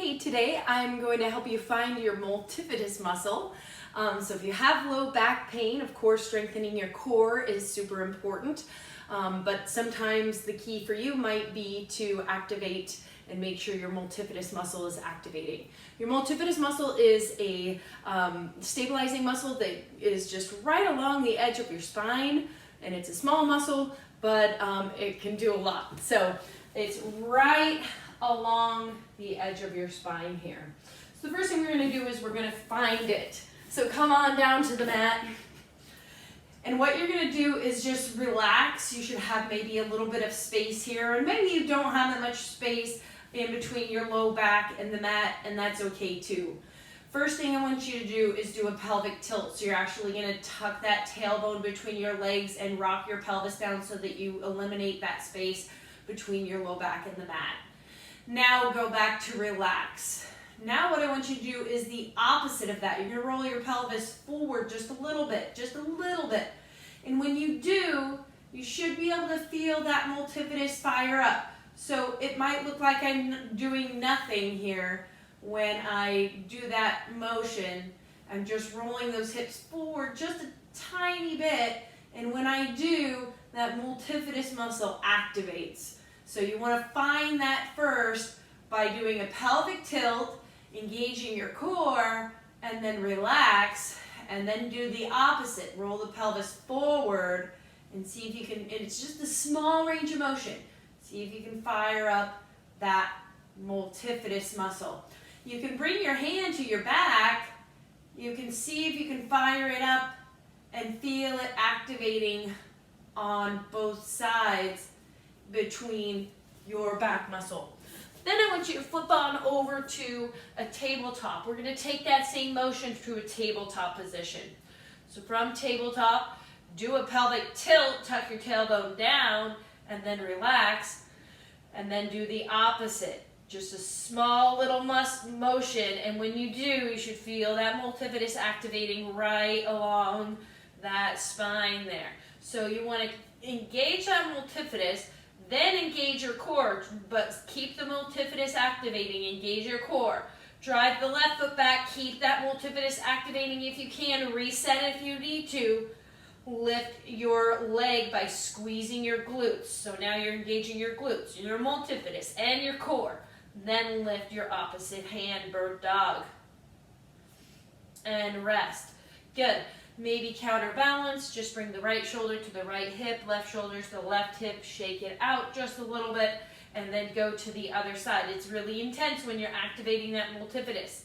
Hey, today I'm going to help you find your multifidus muscle. So if you have low back pain, of course, strengthening your core is super important. But sometimes the key for you might be to activate and make sure your multifidus muscle is activating. Your multifidus muscle is a stabilizing muscle that is just right along the edge of your spine, and it's a small muscle, but it can do a lot. So it's right along the edge of your spine here. So the first thing we're going to do is we're going to find it. So come on down to the mat. And what you're going to do is just relax. You should have maybe a little bit of space here, and maybe you don't have that much space in between your low back and the mat, and that's okay too. First thing I want you to do is do a pelvic tilt. So you're actually going to tuck that tailbone between your legs and rock your pelvis down so that you eliminate that space between your low back and the mat. Now go back to relax. Now what I want you to do is the opposite of that. You're going to roll your pelvis forward just a little bit, And when you do, you should be able to feel that multifidus fire up. So it might look like I'm doing nothing here when I do that motion. I'm just rolling those hips forward just a tiny bit. And when I do, that multifidus muscle activates. So you want to find that first by doing a pelvic tilt, engaging your core, and then relax, and then do the opposite. Roll the pelvis forward and see if you can, and it's just a small range of motion. See if you can fire up that multifidus muscle. You can bring your hand to your back. You can see if you can fire it up and feel it activating on both sides between your back muscle. Then I want you to flip on over to a tabletop. We're going to take that same motion to a tabletop position. So from tabletop, do a pelvic tilt, tuck your tailbone down, and then relax, and then do the opposite. Just a small little motion, and when you do, you should feel that multifidus activating right along that spine there. So you want to engage that multifidus, then engage your core, but keep the multifidus activating, engage your core. Drive the left foot back, keep that multifidus activating if you can, reset if you need to. Lift your leg by squeezing your glutes. So now you're engaging your glutes, your multifidus, and your core. Then lift your opposite hand, bird dog. And rest. Good. Maybe counterbalance, just bring the right shoulder to the right hip, left shoulder to the left hip, shake it out just a little bit, and then go to the other side. It's really intense when you're activating that multifidus.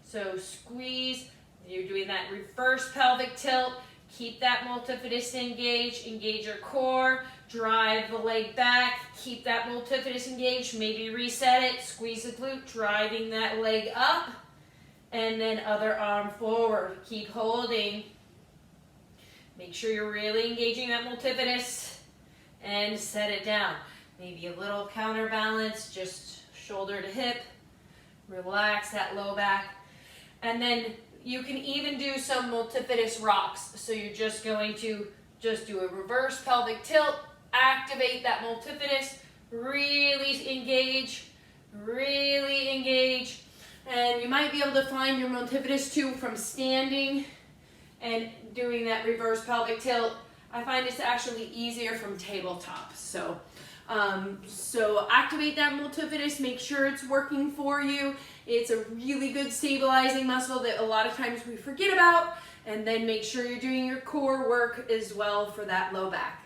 So squeeze, you're doing that reverse pelvic tilt, keep that multifidus engaged, engage your core, drive the leg back, keep that multifidus engaged, maybe reset it, squeeze the glute, driving that leg up, and then other arm forward. Keep holding. Make sure you're really engaging that multifidus and set it down. Maybe a little counterbalance, just shoulder to hip. Relax that low back. And then you can even do some multifidus rocks. So you're just going to just do a reverse pelvic tilt, activate that multifidus, really engage, And you might be able to find your multifidus too from standing and doing that reverse pelvic tilt. I find it's actually easier from tabletop. So activate that multifidus, make sure it's working for you. It's a really good stabilizing muscle that a lot of times we forget about. And then make sure you're doing your core work as well for that low back.